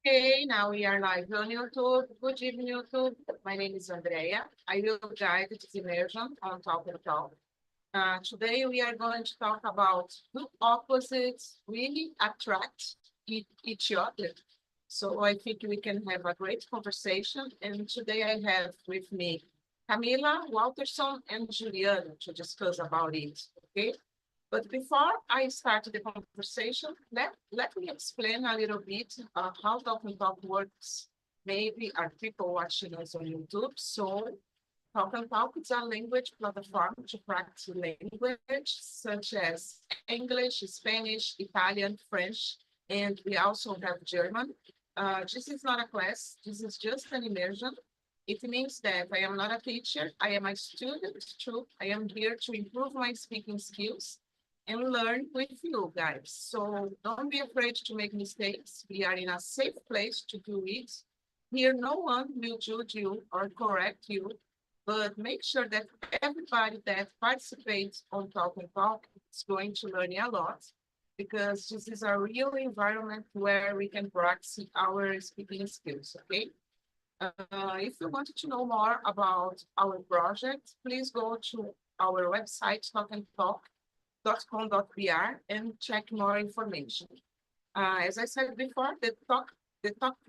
Okay, now we are live on YouTube. Good evening, YouTube. My name is Andrea. I will guide this immersion on Talk and Talk. Today we are going to talk about do opposites really attract each other. So I think we can have a great conversation. And today I have with me Camila, Walterson, and Juliana to discuss about it. Okay. But before I start the conversation, let me explain a little bit how Talk and Talk works. Maybe are people watching us on YouTube. So Talk and Talk is a language platform to practice language such as English, Spanish, Italian, French, and we also have German. This is not a class. This is just an immersion. It means that I am not a teacher. I am a student too. I am here to improve my speaking skills and learn with you guys. So don't be afraid to make mistakes. We are in a safe place to do it. Here, no one will judge you or correct you, but make sure that everybody that participates on Talk and Talk is going to learn a lot because this is a real environment where we can practice our speaking skills, okay? If you wanted to know more about our project, please go to our website, talkandtalk.com.br, and check more information. As I said before, the talk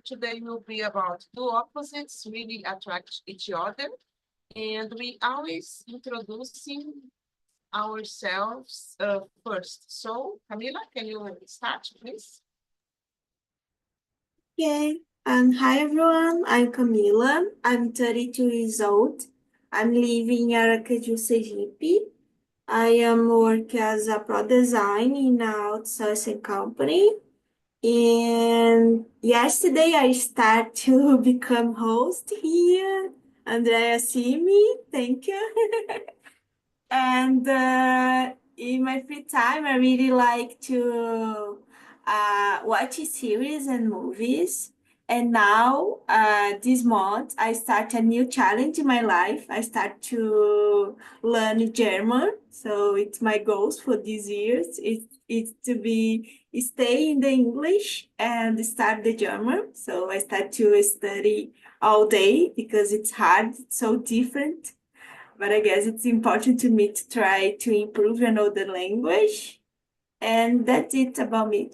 today will be about two opposites really attract each other. And we always introducing ourselves first. So, Camila, can you start, please? Okay, and hi everyone, I'm Camila. I'm 32 years old. I'm living in Aracaju, Sergipe. I am working as a pro design in an outsourcing company. And yesterday I start to become host here. Andrea see me, thank you. And in my free time, I really like to watch series and movies. And now, this month, I start a new challenge in my life. I start to learn German. So it's my goals for these years. It's to be stay in the English and start the German. So I start to study all day because it's hard. It's so different, but I guess it's important to me to try to improve and know the language. And that's it about me.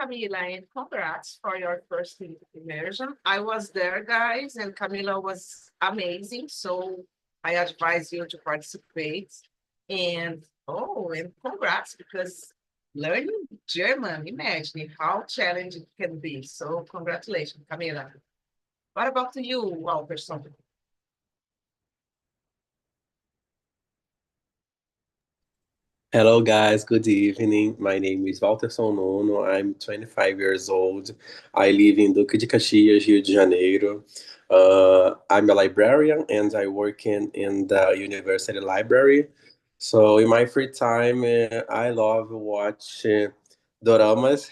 Camila, and congrats for your first immersion. I was there, guys, and Camila was amazing. So I advise you to participate. And and congrats because learning German, imagine how challenging it can be. So congratulations, Camila. What about you, Walterson? Hello, guys. Good evening. My name is Walter Nono. I'm 25 years old. I live in Duque de Caxias, Rio de Janeiro. I'm a librarian and I work in the university library. So, in my free time, I love watch doramas.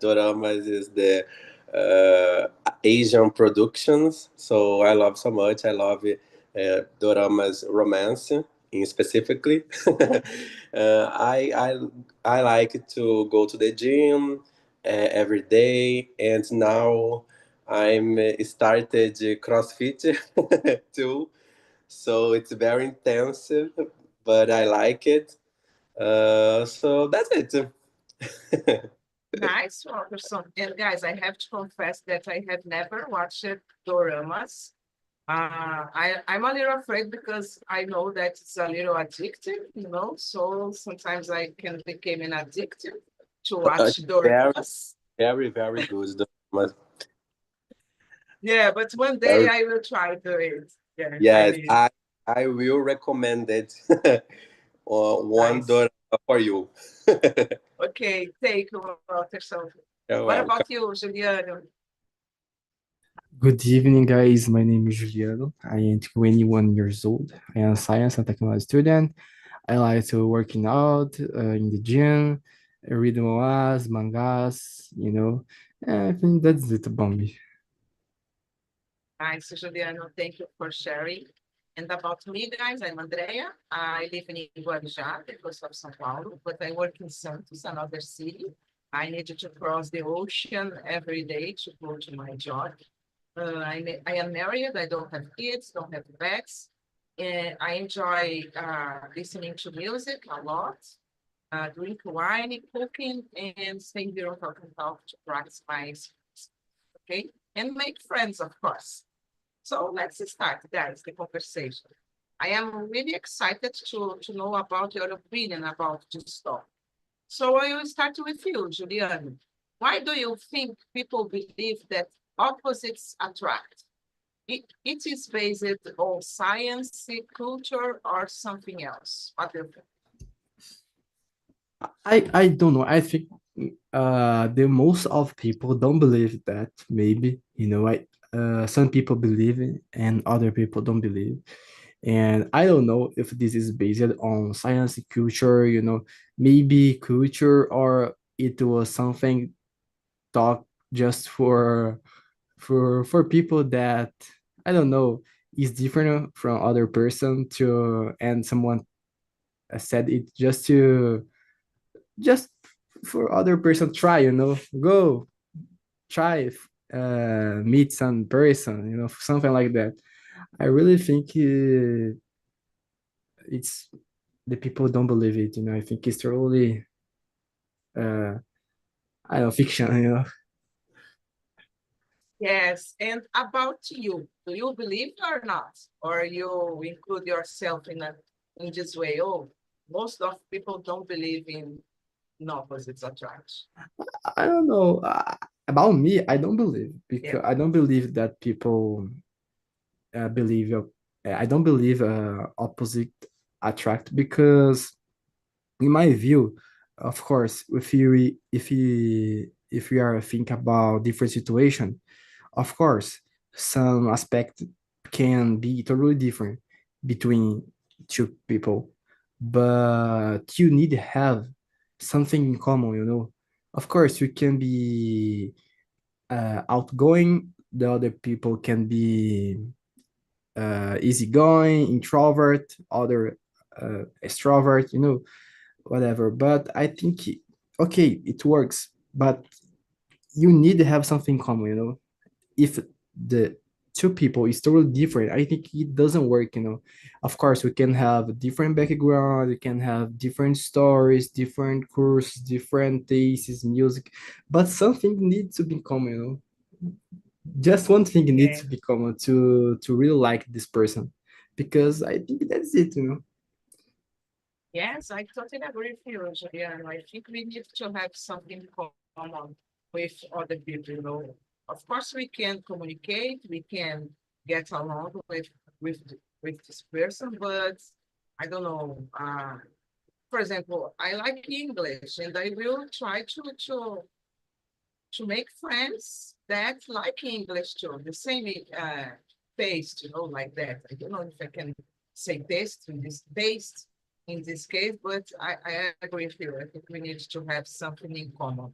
Doramas is the Asian productions. So, I love so much. I love doramas romance in specifically. I like to go to the gym every day, and now I'm started CrossFit too. So it's very intensive, but I like it. So that's it. Nice, Walterson. And guys, I have to confess that I have never watched doramas. I'm a little afraid because I know that it's a little addictive. So sometimes I can become an addictive to watch Very, doramas. very good. Yeah, but one day Very, I will try to do it. Yeah, I yes, mean, I will recommend it. One nice. dollar for you. Okay, take Walter. So, You're what welcome. about you, Juliano? Good evening, guys. My name is Juliano. I am 21 years old. I am a science and technology student. I like to working out in the gym, read mangas. I think that's it about me. Nice, Juliano. Thank you for sharing. And about me, guys, I'm Andrea. I live in Guarujá, the coast of São Paulo, but I work in Santos, another city. I needed to cross the ocean every day to go to my job. I am married. I don't have kids, don't have pets. And I enjoy listening to music a lot, drink wine, cooking, and staying here on talk to practice my skills, okay? And make friends, of course. So let's start, guys, the conversation. I am really excited to know about your opinion about this topic. So I will start with you, Juliana. Why do you think people believe that opposites attract? It is based on science, culture, or something else? What do you think? I don't know. I think the most of people don't believe that. Maybe some people believe it and other people don't believe. And I don't know if this is based on science, culture. Maybe culture, or it was something talk just for people that I don't know is different from other person to, and someone said it just for other person try, go try, meet some person, something like that. I really think it's the people don't believe it. I think it's totally uh I don't know, fiction. Yes, and about you, do you believe or not? Or you include yourself in this way? Oh, most of people don't believe in opposites attraction. I don't know. About me, I don't believe, Yeah. because I don't believe that people believe. I don't believe opposite attract, because in my view, of course, if you are think about different situation, of course, some aspect can be totally different between two people, but you need to have something in common. Of course, you can be outgoing. The other people can be easygoing, introvert, other extrovert. Whatever. But I think, okay, it works, but you need to have something common. If the two people is totally different, I think it doesn't work. Of course, we can have different background, we can have different stories, different courses, different tastes, music, but something needs to be common. Just one thing needs Yeah. to be common to really like this person, because I think that's it. Yes, I totally agree with you, Juliana. I think we need to have something common with other people. Of course, we can communicate, we can get along with this person, but I don't know. For example, I like English, and I will try to make friends that like English too, the same taste, like that. I don't know if I can say taste in this case, but I agree with you. I think we need to have something in common.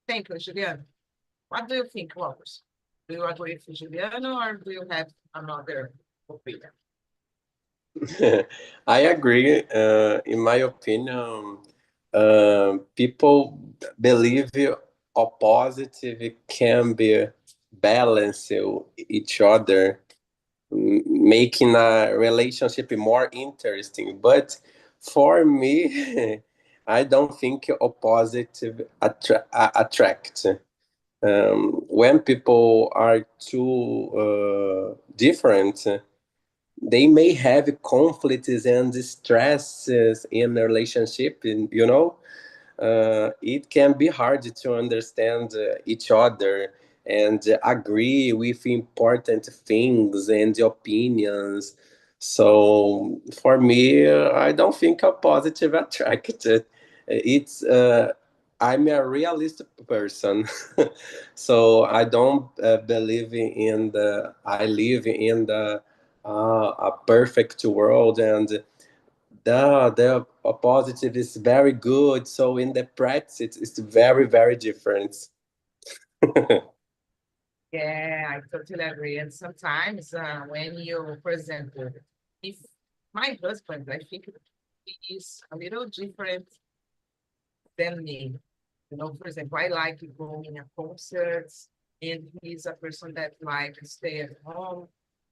Thank you, Juliana. What do you think, Lopes? Do you agree with Juliana or do you have another opinion? I agree. In my opinion, people believe opposite can be balance each other, making a relationship more interesting. But for me, I don't think opposite attract. When people are too different, they may have conflicts and stresses in a relationship, it can be hard to understand each other and agree with important things and opinions. So for me, I don't think a positive attracted. It's I'm a realistic person, so I don't believe in the. I live in the a perfect world, and the positive is very good. So in the practice, it's very, very different. Yeah, I totally agree. And sometimes when you, for example, if my husband, I think he is a little different than me. You know, for example, I like going to concerts, and he's a person that like stay at home,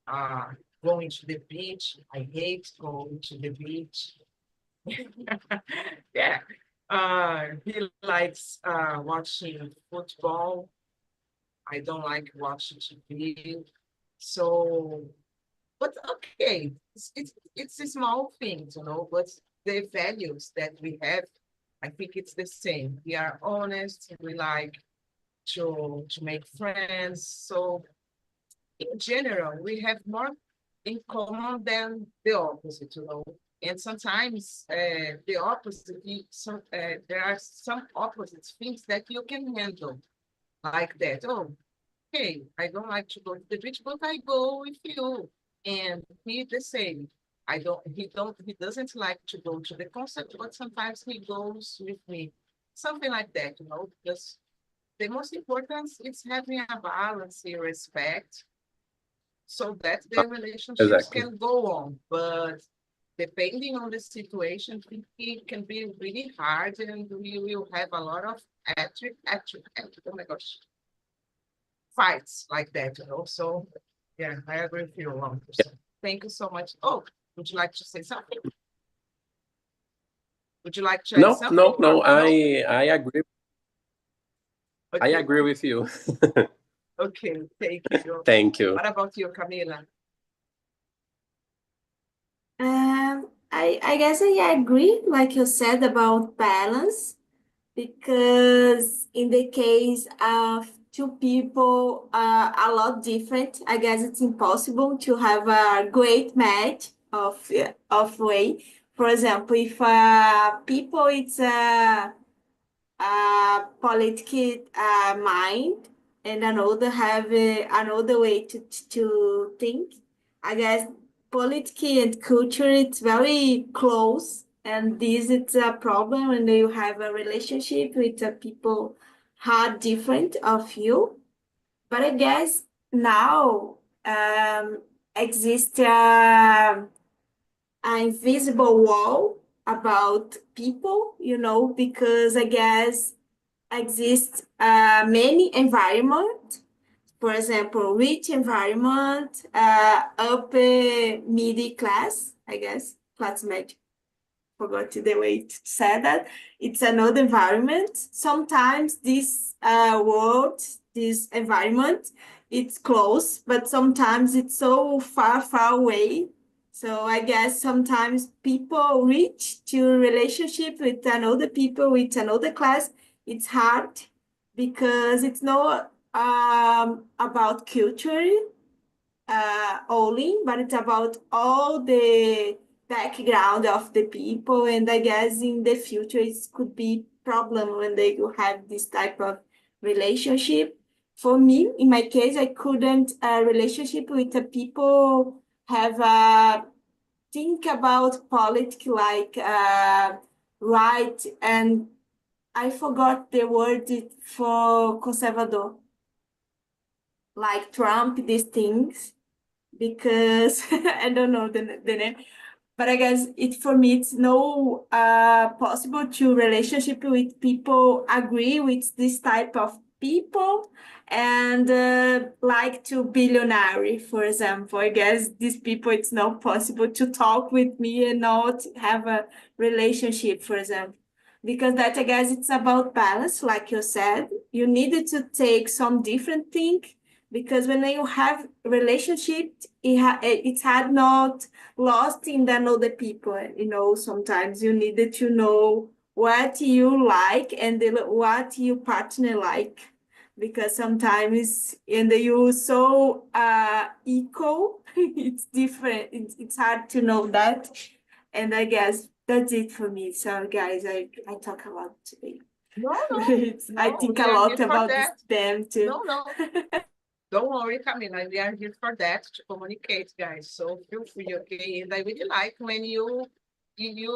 uh, going to the beach. I hate going to the beach. Yeah. He likes watching football. I don't like watching TV. So, but okay, it's the small things, you know, but the values that we have, I think it's the same. We are honest, we like to make friends. So in general, we have more in common than the opposite, you know. And sometimes the opposite, there are some opposite things that you can handle like that. Oh, okay, I don't like to go to the beach, but I go with you. And he the same. He doesn't like to go to the concert, but sometimes he goes with me. Something like that, you know, because the most important is having a balance, respect, so that the relationships Exactly. can go on. But depending on the situation, it can be really hard, and we will have a lot of oh my gosh, fights like that, you know. So yeah, I agree with you 100%. Thank you so much. Oh, would you like to say something? Would you like to add No, something? no, No? I agree. I Okay, agree with you. okay, thank you. Thank you. What about you, Camila? I guess I agree, like you said, about balance, because in the case of two people a lot different, I guess it's impossible to have a great match of way. For example, if people it's political mind and another have another way to think. I guess political and culture it's very close, and this it's a problem when you have a relationship with the people are different of you. But I guess now exists an invisible wall about people, you know, because I guess exist many environment. For example, rich environment, upper middle class, I guess, class med forgot the way to say that. It's another environment. Sometimes this world, this environment, it's close, but sometimes it's so far, far away. So I guess sometimes people reach to relationship with another people with another class. It's hard because it's not about culture only, but it's about all the background of the people. And I guess in the future it could be problem when they will have this type of relationship. For me, in my case, I couldn't relationship with the people have think about politics like right, and I forgot the word for conservador, like Trump, these things because I don't know the name, but I guess it for me it's no possible to relationship with people agree with this type of people and like to billionaire, for example. I guess these people it's not possible to talk with me and not have a relationship, for example. Because that I guess it's about balance, like you said. You needed to take some different thing because when you have relationship, it's hard not lost in the other people. You know, sometimes you needed to know what you like and what your partner like, because sometimes and you so equal, it's different. It's hard to know that, and I guess that's it for me. So, guys, I talk a lot today. No, no, I no, think we a are lot here for about this that. them too. No, no. Don't worry, Camila. We are here for that, to communicate, guys. So feel free, okay? And I really like when you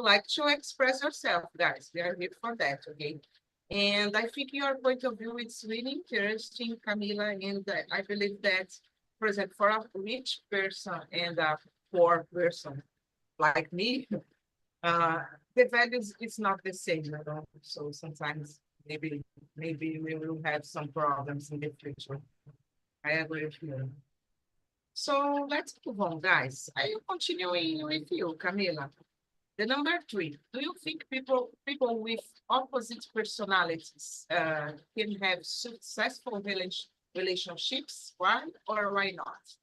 like to express yourself, guys. We are here for that, okay? And I think your point of view is really interesting, Camila. And I believe that, for example, for a rich person and a poor person like me, uh, the values is not the same, you know? So sometimes Maybe we will have some problems in the future. I agree with you. So let's move on, guys. I will continue with you, Camila. The number three, do you think people with opposite personalities can have successful relationships? Why or why not?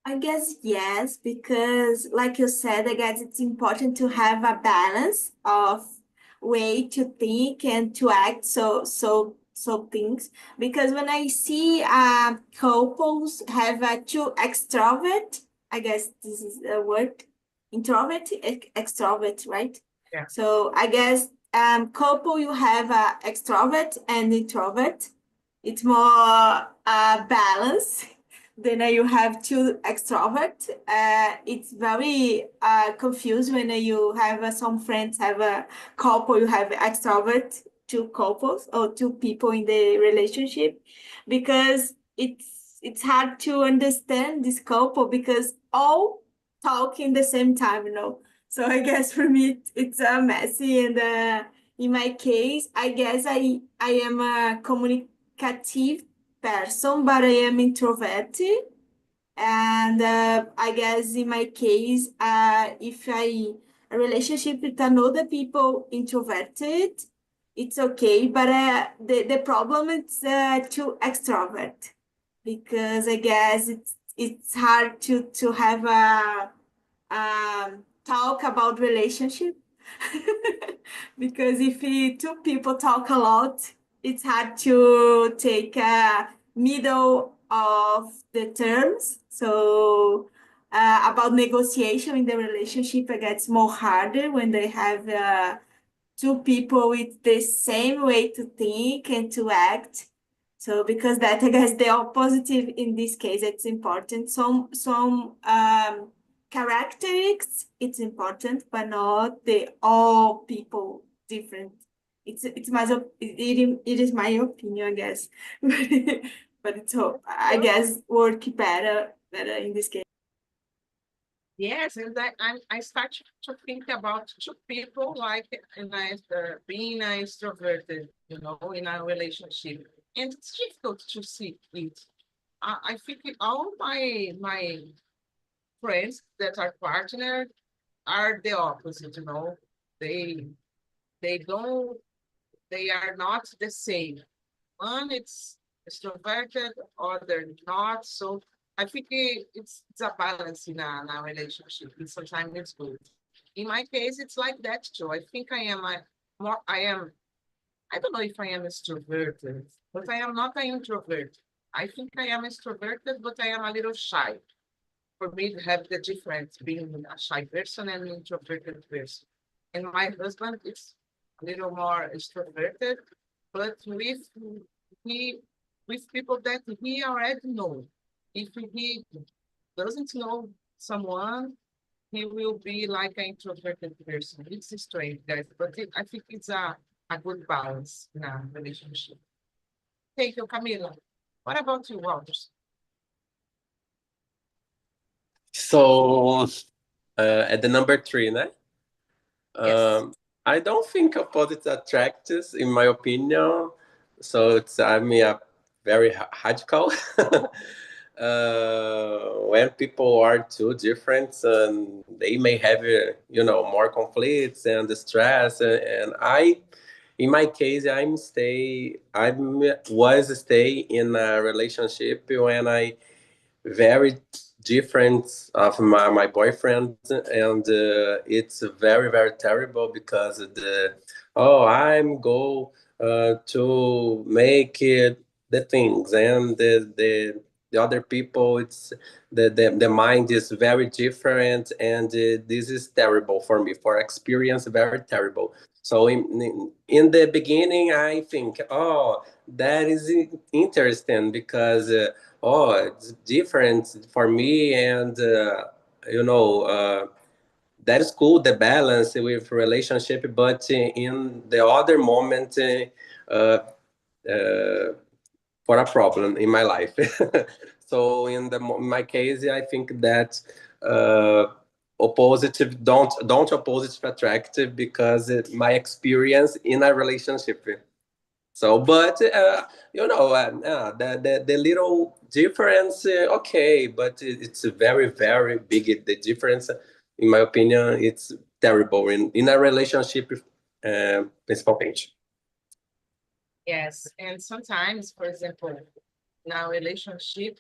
I guess yes, because like you said, I guess it's important to have a balance of way to think and to act. So things, because when I see couples have two extrovert, I guess this is the word, introvert, extrovert, right? Yeah. So I guess couple you have extrovert and introvert. It's more balance. Then you have two extrovert. It's very confused when you have some friends have a couple, you have extrovert, two couples or two people in the relationship, because it's hard to understand this couple because all talk in the same time, you know. So I guess for me it's messy, and in my case, I guess I am a communicative person, but I am introverted. And I guess in my case, if a relationship with another people introverted, it's okay. But the problem is too extrovert, because I guess it's hard to have a talk about relationship. Because if two people talk a lot, it's hard to take a middle of the terms. So about negotiation in the relationship, it gets more harder when they have two people with the same way to think and to act. So because that, I guess they are positive in this case, it's important. Some characteristics, it's important, but not the all people different. It's my it is my opinion, I guess. But it's I guess work better in this case. Yes, and I start to think about two people like being extroverted, you know, in a relationship, and it's difficult to see it. I think all my friends that are partnered are the opposite, you know. They they don't they are not the same. One it's extroverted, other not. So I think it's a balance in a relationship. And sometimes it's good. In my case, it's like that too. I think I am a more. I don't know if I am extroverted, but I am not an introvert. I think I am extroverted, but I am a little shy. For me to have the difference being a shy person and an introverted person. And my husband is a little more extroverted, but he with people that he already know. If he doesn't know someone, he will be like an introverted person. It's strange, guys, but I think it's a good balance in a relationship. Thank you, Camila. What about you, Walter? So at the number three, né? Yes. I don't think opposites attract us, in my opinion. So it's I'm a very radical. When people are too different, they may have more conflicts and stress. And I, in my case, I was stay in a relationship when I very different of my boyfriend, and it's very very terrible because I'm go to make it the things, and the other people, it's the mind is very different, and this is terrible for me, for experience, very terrible. So in the beginning I think, oh, that is interesting because oh, it's different for me, and that is cool, the balance with relationship. But in the other moment, uh, uh, for a problem in my life. So in my case, I think that uh, oppositive, don't oppositive attractive, because my experience in a relationship. So, but the little difference, okay, but it's a very, very big. The difference, in my opinion, it's terrible in a relationship, principalmente. Yes, and sometimes, for example, in our relationship,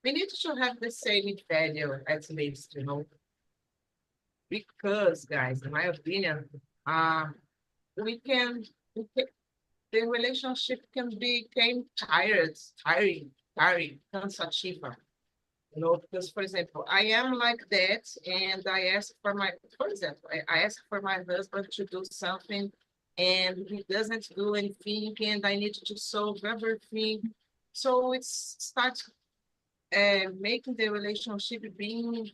we need to have the same value at least, because, guys, in my opinion, we can, we can the relationship can become tiring, cansativa. Because, for example, I am like that, and for example, I ask for my husband to do something, and he doesn't do anything, and I need to solve everything. So it starts making the relationship being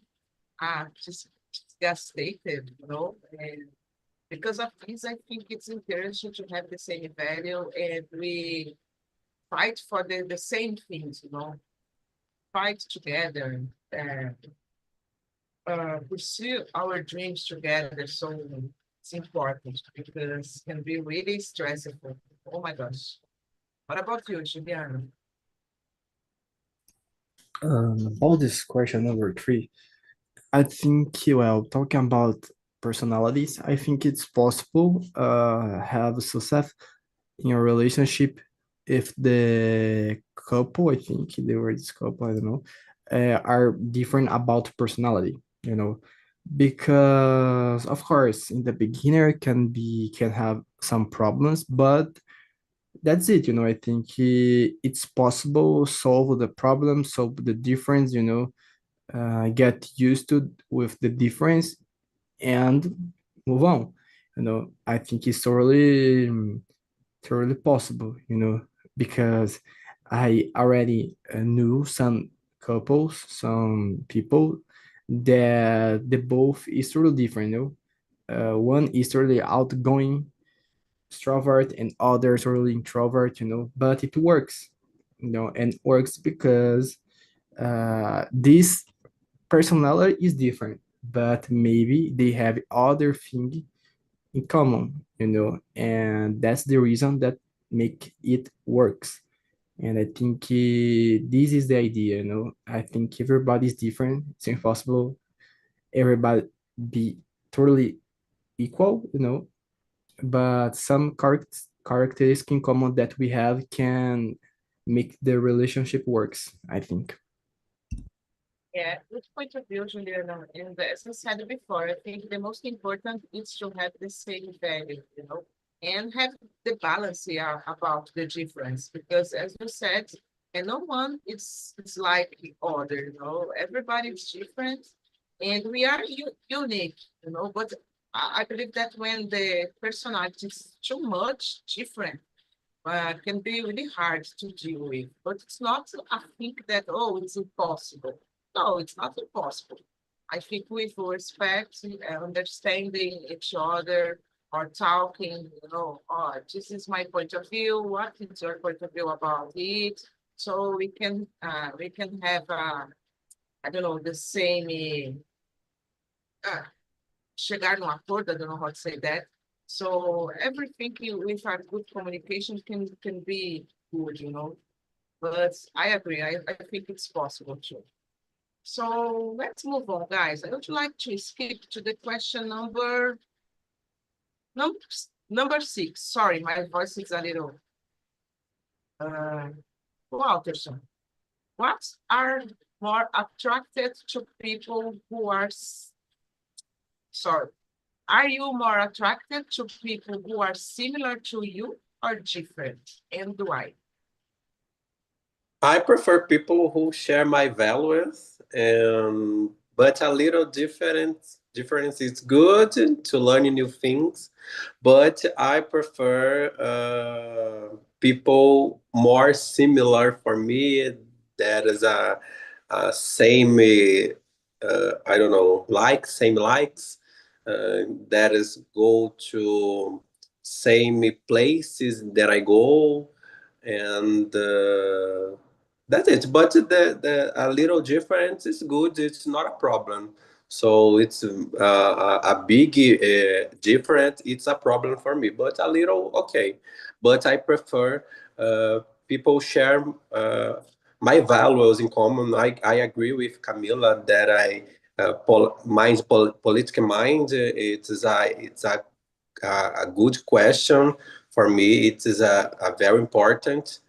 just disgusted, and because of this, I think it's encouraging to have the same value, and we fight for the same things, fight together, pursue our dreams together. So it's important because it can be really stressful. Oh my gosh. What about you, Juliana? About this question number three, I think, well, talking about personalities, I think it's possible have success in a relationship if the couple, I think the word is couple, I don't know, are different about personality, because of course in the beginner can have some problems, but that's it, I think it's possible solve the problem, solve the difference, get used to with the difference and move on. I think it's totally possible, because I already knew some couples, some people that the both is totally different, one is totally outgoing, extrovert, and others totally introvert, but it works, and works because this personality is different, but maybe they have other thing in common, and that's the reason that make it works. And I think this is the idea, I think everybody's different. It's impossible everybody be totally equal, but some characteristics in common that we have can make the relationship works, I think. Yeah, good point of view, Juliana. And as I said before, I think the most important is to have the same value, and have the balance here about the difference. Because as you said, and no one is like the other, Everybody is different, and we are unique, But I believe that when the personality is too much different, can be really hard to deal with. But it's not, I think that, oh, it's impossible. No, it's not impossible. I think with respect, understanding each other, or talking, oh, this is my point of view. What is your point of view about it? So we can have, I don't know, the same, uh, chegar num acordo, I don't know how to say that. So everything with a good communication can be good, But I agree. I think it's possible too. So let's move on, guys. I would like to skip to the question number, number 6. Sorry, my voice is a little uh Walterson. What are more attracted to people who are sorry? Are you more attracted to people who are similar to you or different? And why? I prefer people who share my values, but a little different. Difference is good to learn new things, but I prefer people more similar for me. That is a same, I don't know, same likes. That is go to same places that I go, and that's it. But the a little difference is good. It's not a problem. So it's a big difference. It's a problem for me, but a little okay. But I prefer people share my values in common. I agree with Camila that political mind. It's a good question for me. It is a very important.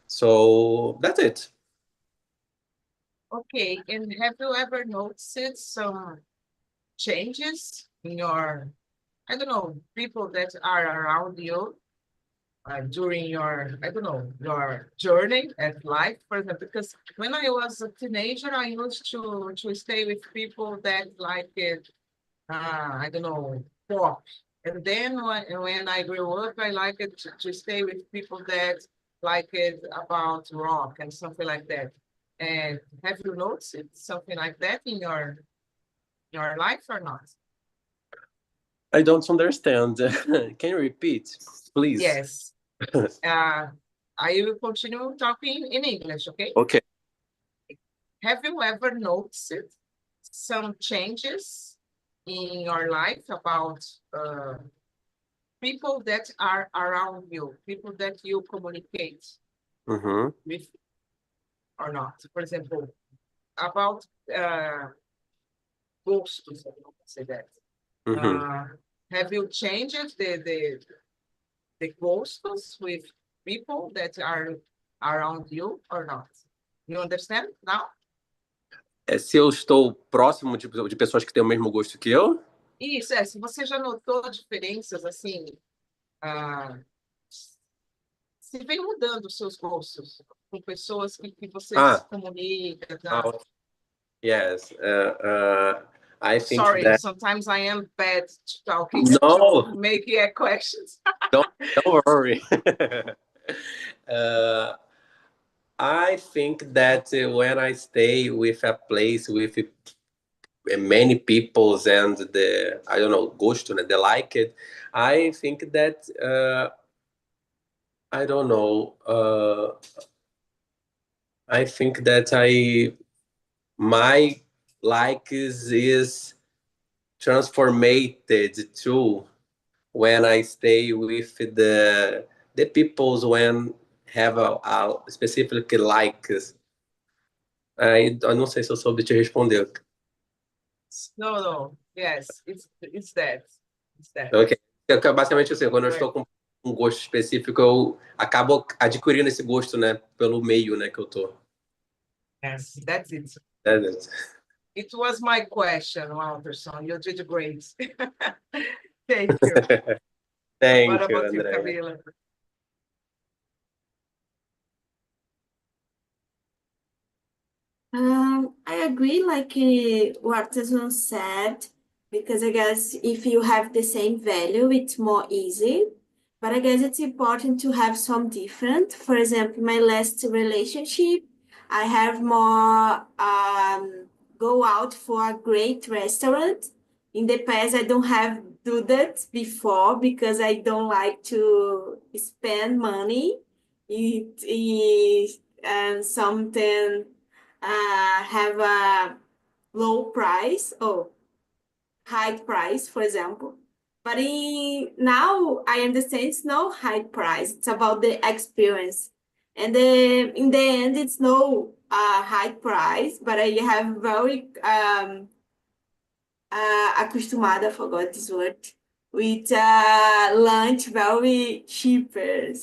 So that's it. Okay, and have you ever noticed some changes in your, I don't know, people that are around you during your, I don't know, your journey at life, for example? Because when I was a teenager, I used to stay with people that like it, I don't know, pop. And then when I grew up, I liked it to stay with people that like it about rock and something like that. And have you noticed something like that in your life or not? I don't understand. Can you repeat, please? Yes. Uh, I will continue talking in English, okay? Okay. Have you ever noticed some changes in your life about people that are around you, people that you communicate Mm-hmm. with or not? For example, about gostos, I don't say that. Mm-hmm. Have you changed the gostos with people that are around you or not? You understand now? Se eu estou próximo de pessoas que têm o mesmo gosto que eu? Isso, se você já notou diferenças assim, se vem mudando os seus gostos com pessoas que você se Ah, comunica, tá? oh, yes. I think Sorry, that sometimes I am bad to talking to no, make questions. don't worry. uh, I think that when I stay with a place with many peoples and the I don't know gosto, né, they like it. I think that I don't know. I think that my likes is transformated too when I stay with the peoples when have a specific likes. Eu não sei se eu soube te responder. No. Yes, it's that. It's that. Ok. Basicamente assim, quando eu Right. estou com um gosto específico, eu acabo adquirindo esse gosto, né, pelo meio, né, que eu tô. Yes, that's it. That's it. It was my question, Walterson. You did great. Thank you. What Thank you, about you, Andrea. Camila? I agree, like what Tazon said, because I guess if you have the same value, it's more easy. But I guess it's important to have some different. For example, my last relationship, I have more go out for a great restaurant. In the past, I don't have do that before because I don't like to spend money. It is something have a low price or high price, for example. But now I understand it's no high price. It's about the experience. And in the end, it's no high price, but I have very acostumada, I forgot this word, with lunch very cheaper,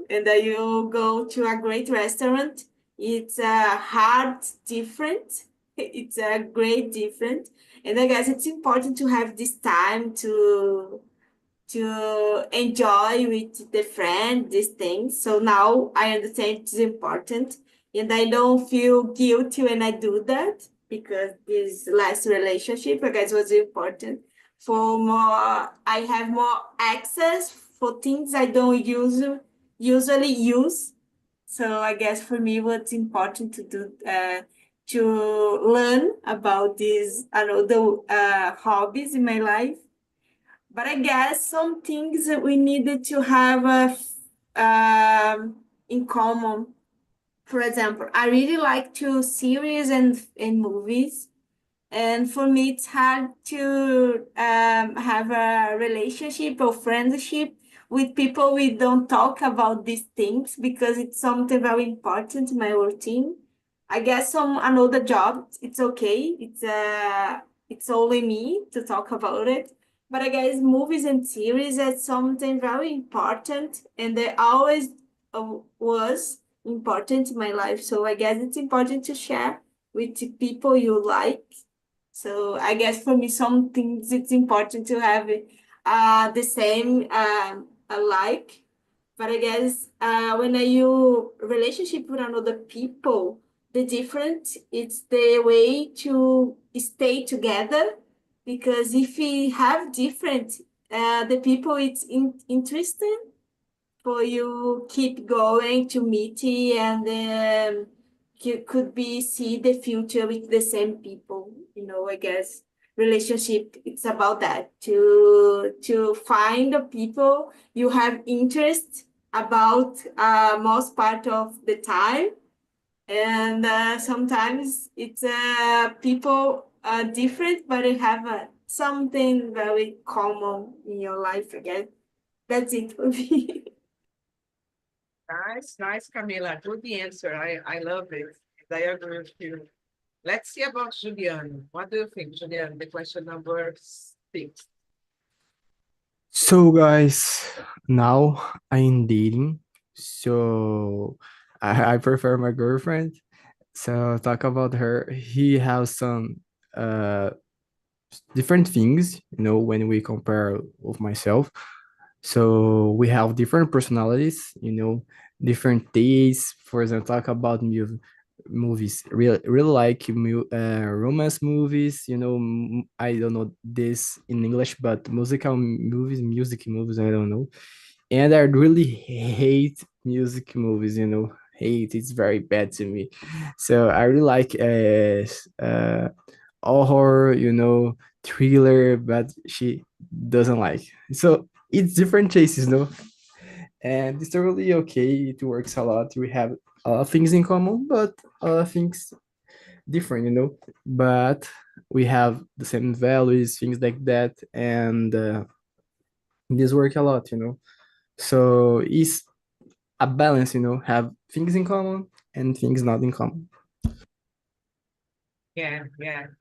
and then you go to a great restaurant. It's a hard different. It's a great different. And I guess it's important to have this time to enjoy with the friend these things. So now I understand it's important, and I don't feel guilty when I do that because this last relationship, I guess, was important. For more, I have more access for things I don't usually use. So I guess for me, what's important to do to learn about these other hobbies in my life. But I guess some things that we needed to have in common. For example, I really like to series and movies. And for me, it's hard to have a relationship or friendship with people we don't talk about these things because it's something very important in my routine. I guess on another job, it's okay. It's only me to talk about it. But I guess movies and series are something very important, and they always was important in my life. So I guess it's important to share with the people you like. So I guess for me, some things it's important to have the same like. But I guess when you relationship with another people, the difference it's the way to stay together. Because if we have different, the people it's interesting for you keep going to meet and you could be see the future with the same people. I guess relationship it's about that to find the people you have interest about most part of the time and sometimes it's people are different but they have something very common in your life. Again, that's it for me. Nice, nice, Camila. Good answer. I love it. I agree with you. Let's see about Juliano. What do you think, Juliano? The question number 6. So guys, now I'm dating. So I prefer my girlfriend. So talk about her. He has some uh different things, when we compare with myself. So we have different personalities, different tastes. For example, talk about movies. Really like romance movies. I don't know this in English, but musical movies, music movies. I don't know. And I really hate music movies. Hate. It's very bad to me. So I really like horror, thriller, but she doesn't like. So it's different tastes, and it's totally okay. It works a lot. We have a lot of things in common, but a lot of things different, But we have the same values, things like that, and this work a lot, So it's a balance, have things in common and things not in common. Yeah,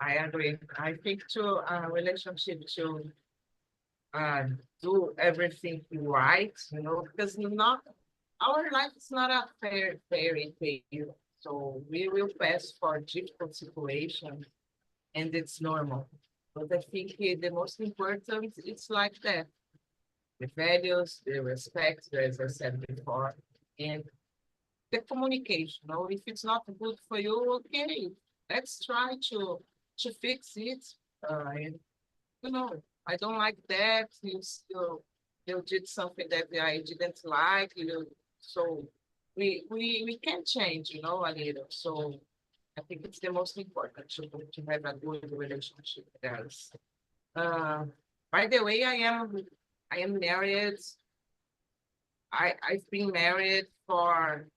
I agree. I think to relationship to uh, do everything right, because not our life is not a fairy tale. So we will pass for difficult situations, and it's normal. But I think the most important it's like that. The values, the respect, as I said before, and the communication. If it's not good for you, okay, let's try to fix it. And you know, I don't like that. You did something that I didn't like. So we can change, a little. So I think it's the most important to have a good relationship, guys. Uh, by the way, I am married. I've been married for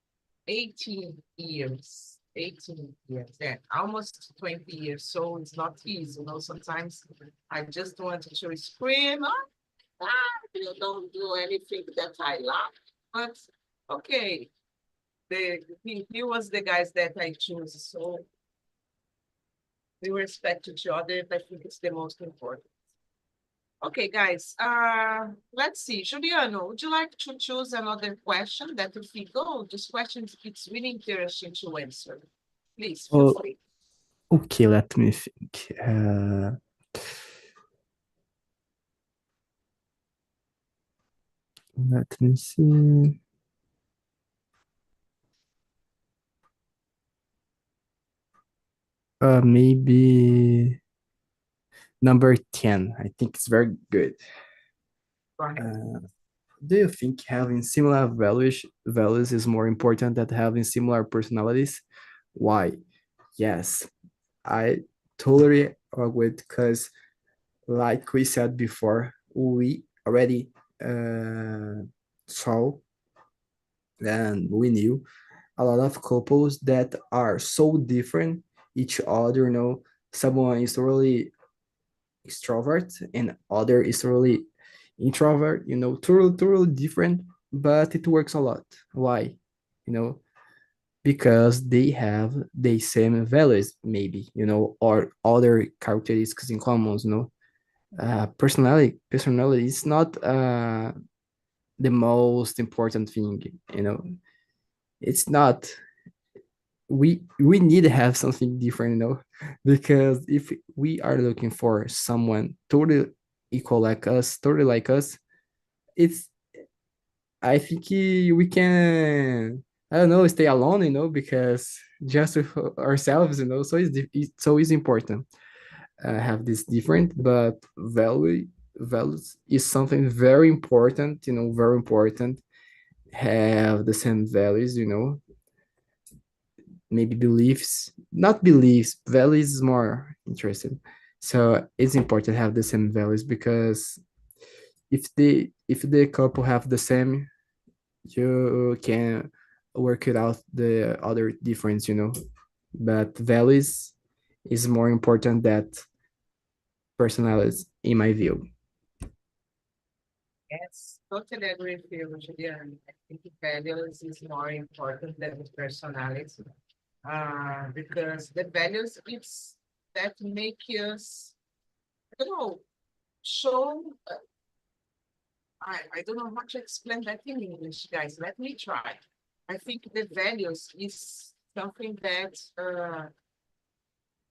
18 years. 18 years, yeah, almost 20 years. So it's not easy, sometimes I just want to scream, you don't do anything that I like. But okay, he was the guys that I choose. So we respect each other. I think it's the most important. Okay, guys, let's see. Juliano, would you like to choose another question that you think, oh, this question it's really interesting to answer? Please feel Oh, free. okay, let me think. Let me see. Maybe number 10. I think it's very good. Go ahead. Do you think having similar values is more important than having similar personalities? Why? Yes, I totally agree because, like we said before, we already saw and we knew a lot of couples that are so different each other, someone is really extrovert and other is really introvert, totally different, but it works a lot. Why? You know, because they have the same values, maybe, or other characteristics in common, personality is not the most important thing, it's not. We need to have something different, because if we are looking for someone totally equal like us, totally like us, it's I think we can, I don't know, stay alone, because just with ourselves, so it's important have this different, but values is something very important, very important. Have the same values, maybe beliefs, not beliefs, values is more interesting. So it's important to have the same values, because if the couple have the same, you can work it out the other difference, but values is more important than personalities, in my view. Yes, totally agree with you, Julian. I think values is more important than the personality. Because the values it's that make us, I don't know, show. I don't know how to explain that in English, guys. Let me try. I think the values is something that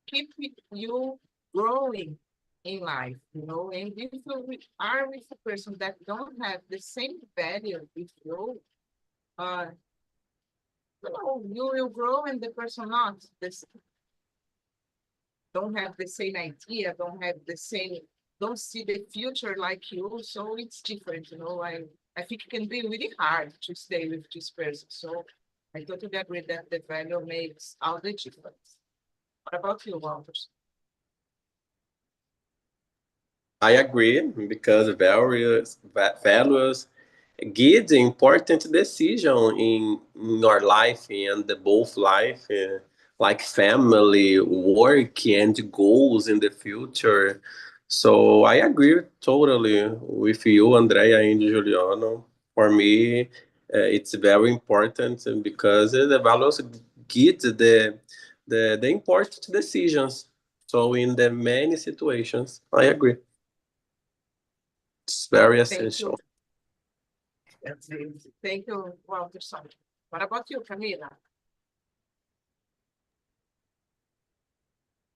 keep you growing in life, and if you are with a person that don't have the same value with you, uh, you will grow and the person not this don't have the same idea, don't see the future like you, so it's different, I think it can be really hard to stay with this person. So I totally agree that the value makes all the difference. What about you, Walter? I agree because values guide important decision in our life and the both life, like family, work, and goals in the future. So I agree totally with you, Andrea and Juliano. For me, it's very important because the values guide the important decisions. So in the many situations, I agree. It's very Thank essential. you. That's it. Thank you, Walter. What about you, Camila?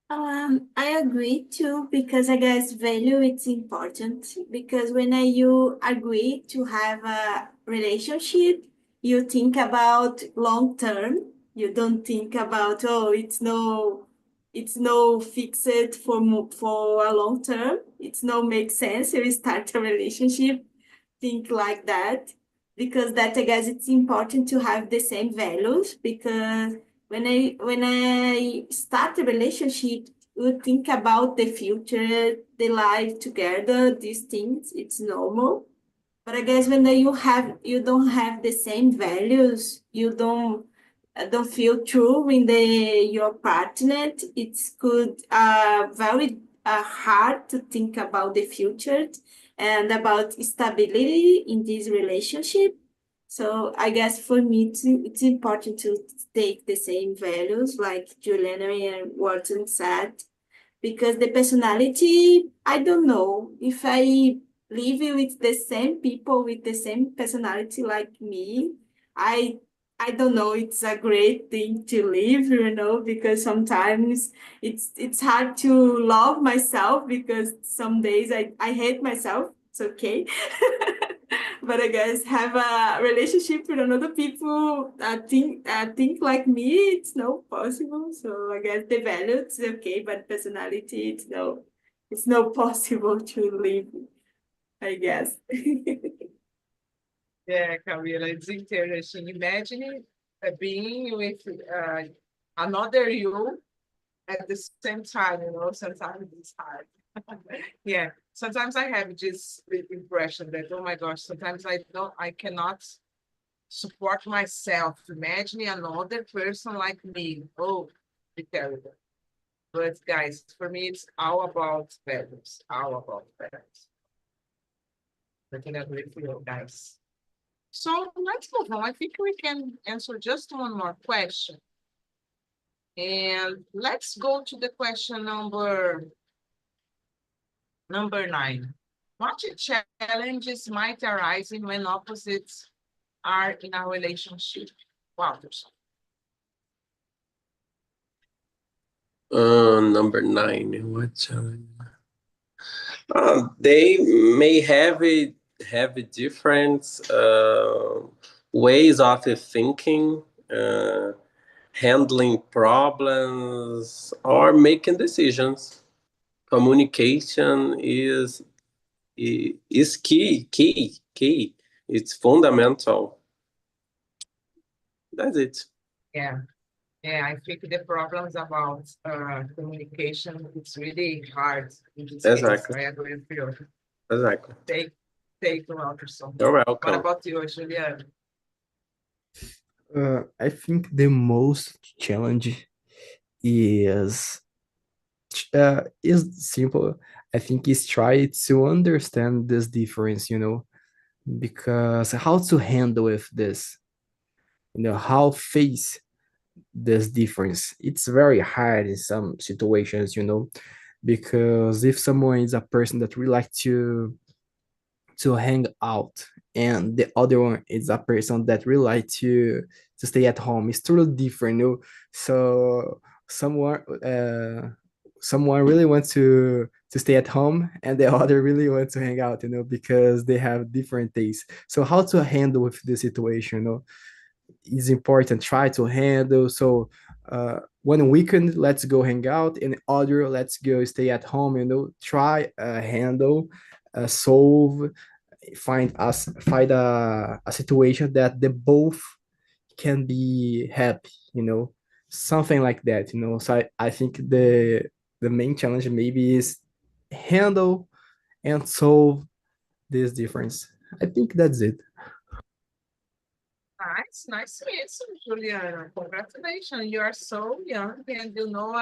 I agree too, because I guess value it's important, because when you agree to have a relationship, you think about long term. You don't think about, oh, it's no fixed for a long term. It's no make sense. You start a relationship, think like that, because that I guess it's important to have the same values, because when I start a relationship, we think about the future, the life together, these things, it's normal. But I guess when you don't have the same values, you don't feel true in the your partner. It's good, very hard to think about the future and about stability in this relationship. So I guess for me, it's important to take the same values, like Juliana and Wharton said, because the personality, I don't know if I live with the same people with the same personality like me. I I don't know. It's a great thing to live, because sometimes it's hard to love myself, because some days I hate myself. It's okay. But I guess have a relationship with another people think like me, it's not possible. So I guess the value it's okay, but personality it's no possible to live, I guess. Yeah, Camila, it's interesting. Imagine being with another you at the same time, sometimes it's hard. Yeah, sometimes I have this impression that, oh my gosh, sometimes I cannot support myself. Imagine another person like me. Oh, be terrible. But guys, for me, it's all about values, all about values. I can agree with you guys. So let's move on. I think we can answer just one more question. And let's go to the question number 9. What challenges might arise when opposites are in a relationship? Walterson. Number 9. What challenge? They may have a different ways of thinking, handling problems, or making decisions. Communication is key. It's fundamental. That's it. Yeah. Yeah, I think the problems about communication, it's really hard in this Exactly. case. I agree with you. Exactly. Take Walterson. You're What welcome. about you, Juliana? I think the most challenge is simple. I think is try to understand this difference, because how to handle with this, how face this difference. It's very hard in some situations, because if someone is a person that really like to hang out and the other one is a person that really like to stay at home, it's totally different, so someone someone really wants to stay at home and the other really wants to hang out, because they have different tastes. So how to handle with the situation, is important, try to handle. So one weekend let's go hang out, and other let's go stay at home, try handle, solve, find a situation that they both can be happy, something like that, so I think the main challenge maybe is handle and solve this difference. I think that's it. Nice to meet you, Juliana. Congratulations. You are so young and you know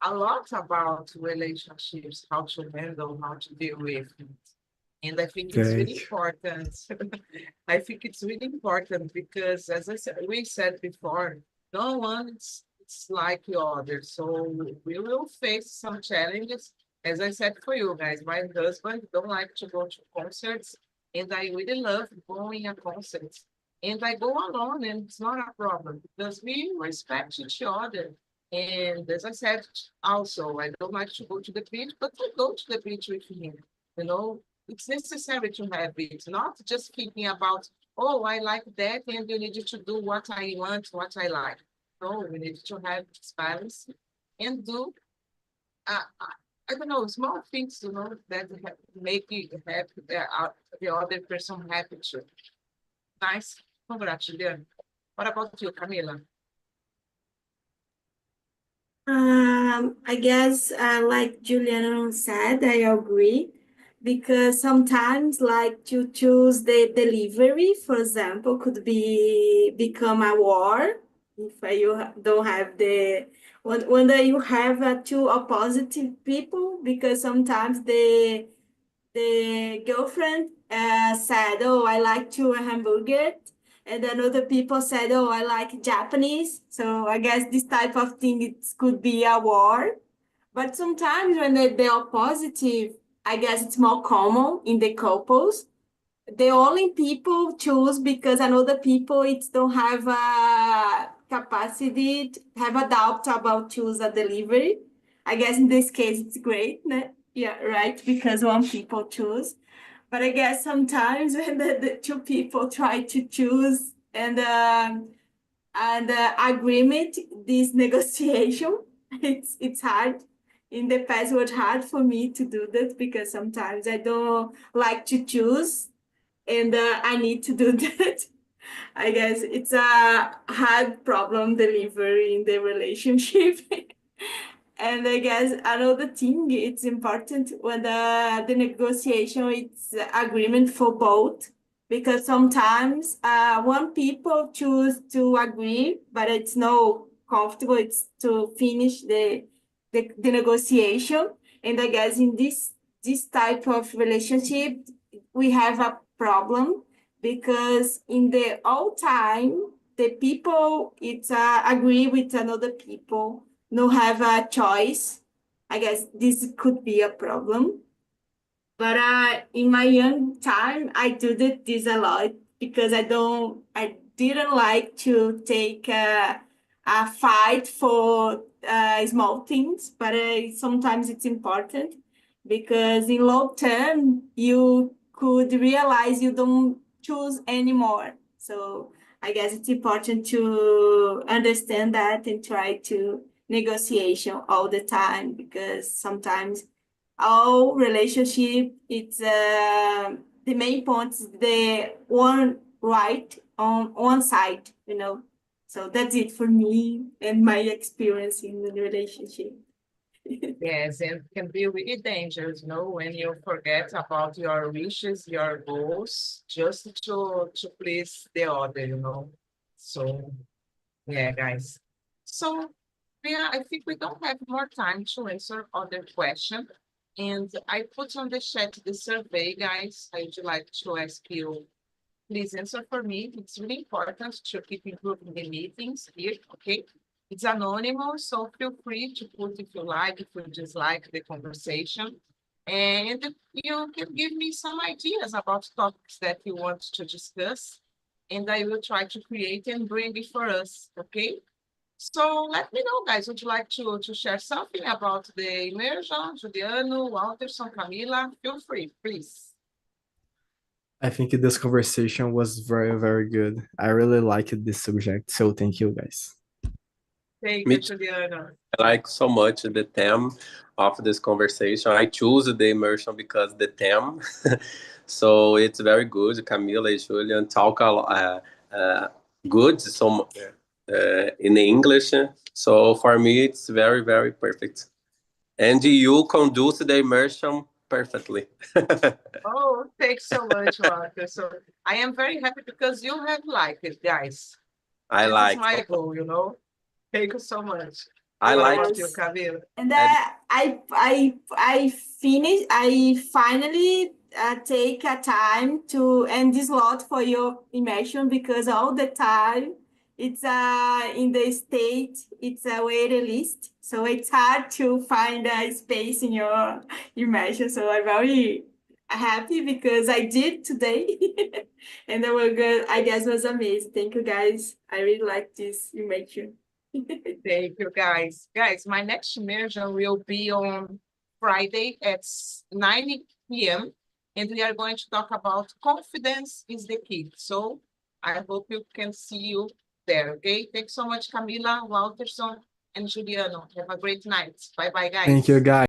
a lot about relationships, how to handle, how to deal with it. And I think it's really Thank important. I think it's really important because, as we said before, no one's it's like the other. So we will face some challenges. As I said for you guys, my husband don't like to go to concerts, and I really love going to concerts. And I go alone, and it's not a problem because we respect each other. And as I said, also, I don't like to go to the beach, but I go to the beach with him. You know, it's necessary to have it, not just thinking about, oh, I like that, and you need to do what I want, what I like. No, we need to have this balance and do, I don't know, small things, that make you happy, the other person happy too. Nice. Congratulations. What about you, Camila? I guess, like Juliana said, I agree because sometimes, like to choose the delivery, for example, could become a war if don't have when you have two opposite people, because sometimes the girlfriend said, "Oh, I like to a hamburger," and then other people said, "Oh, I like Japanese." So I guess this type of thing it could be a war. But sometimes when they are positive, I guess it's more common in the couples. The only people choose because another people it don't have a capacity to have a doubt about choose a delivery. I guess in this case it's great, né? Yeah, right, because one people choose. But I guess sometimes when the two people try to choose and agreement, this negotiation, it's hard. In the past, it was hard for me to do that because sometimes I don't like to choose and I need to do that. I guess it's a hard problem delivery in the relationship. And I guess another thing, it's important when the negotiation, it's agreement for both, because sometimes one people choose to agree, but it's no comfortable. It's to finish the negotiation. And I guess in this type of relationship, we have a problem because in the old time, the people agree with another people, no have a choice. I guess this could be a problem. But in my young time, I do this a lot because I didn't like to take a fight for small things, but sometimes it's important because in long term, you could realize you don't choose anymore. So I guess it's important to understand that and try to negotiation all the time because sometimes our relationship, it's the main point is the one right on one side, you know. So that's it for me and my experience in the relationship. Yes, and can be really dangerous, when you forget about your wishes, your goals, just to please the other. So, yeah, guys. So, yeah, I think we don't have more time to answer other question. And I put on the chat the survey, guys. I would like to ask you, please answer for me. It's really important to keep improving the meetings here, okay? It's anonymous, so feel free to put if you like, if you dislike the conversation. And you can give me some ideas about topics that you want to discuss, and I will try to create and bring it for us, okay? So let me know, guys. Would you like to share something about the immersion? Juliano, Walterson, Camila, feel free, please. I think this conversation was very, very good. I really liked this subject, so thank you, guys. Thank Me you, too. Juliano. I like so much the theme of this conversation. I choose the immersion because the theme. So it's very good. Camila and Julian talk a good in English. So for me, it's very, very perfect. And you conduce the immersion perfectly. Oh, thanks so much, Walter. So I am very happy because you have liked it, guys. I This is like. my goal. Thank you so much. I What like. about you, Yes. Camila? And And I finally take a time to end this lot for your immersion because all the time it's in the state, it's a waiting list. So it's hard to find a space in your immersion. So I'm very happy because I did today. And I was good. I guess it was amazing. Thank you guys. I really like this immersion. Thank you, guys. Guys, my next immersion will be on Friday at 9 p.m. And we are going to talk about confidence is the key. So I hope you can see you there, okay? Thanks so much, Camila, Walterson, and Juliano. Have a great night. Bye-bye, guys. Thank you, guys.